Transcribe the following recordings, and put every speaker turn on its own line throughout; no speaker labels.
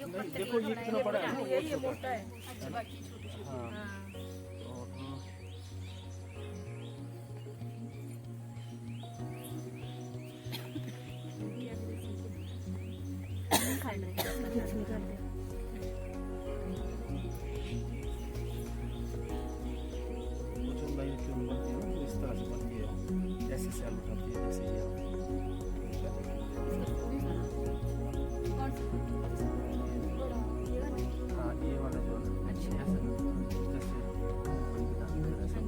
देखो ये कितना बड़ा है,
ये मोटा है। अच्छा बाकी छोटे छोटे।
हाँ। वो जो नई फिल्म बनती है ना, वो इस तरह से बनती है, जैसे सेल उठाती है, जैसे ये हाँ ये वाला जो है,
अच्छा।
जैसे बड़ी बनाती है ऐसा।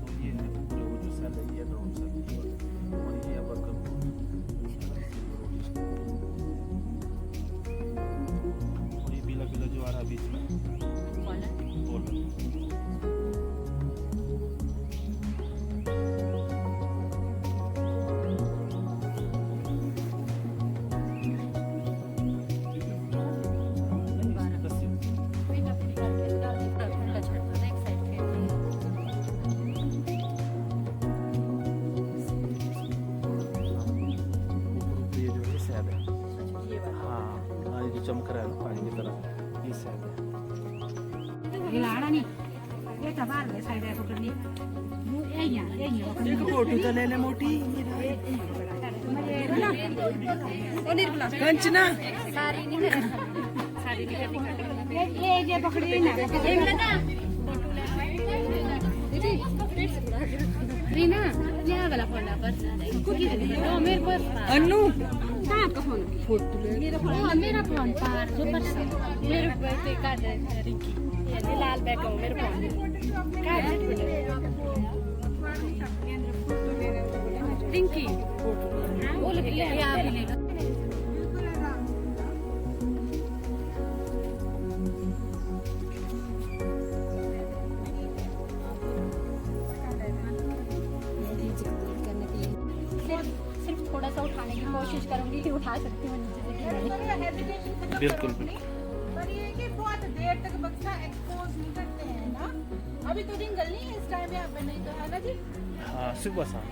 तो ये है पूरे वो जो सेल है, ये राउंड सेल और ये वर्कर और ये पीला पीला जो आ रहा है बीच में बोल चमक रहा है ना पानी की तरह, ये सैल है।
हिलाना नहीं, ये तबार है साइड है पकड़नी। ये
एक फोटो तो ले ले मोटी। ओ निर्मला कंचना सारी नहीं कर, सारी नहीं करनी।
ये पकड़ी ना,
रीना ये वाला फोन पर मेरे पास
अन्नू
कहाँ का फोन?
फोटो ले
मेरा फोन पर जो पर मेरे पे का रिंकी ये लाल बैग है मेरे फोन का रिंकी वो ले ले आ भी ले थोड़ा सा उठाने की कोशिश करूंगी कि उठा सकती हूँ नीचे से।
बिल्कुल बिल्कुल।
पर ये कि बहुत देर तक बक्सा एक्सपोज नहीं करते हैं ना। अभी तो रिंगल नहीं है इस टाइम यहाँ पे, नहीं तो है ना जी?
हाँ सुबह शाम।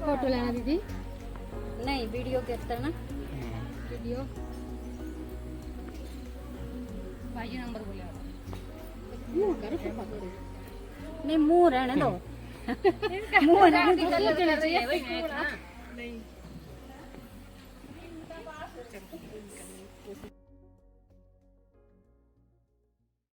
फोटो लेना दीदी, नहीं वीडियो के तरह ना, वीडियो भाई नंबर बोले मुंह करो नहीं मुंह रहने दो मुंह रहने दो।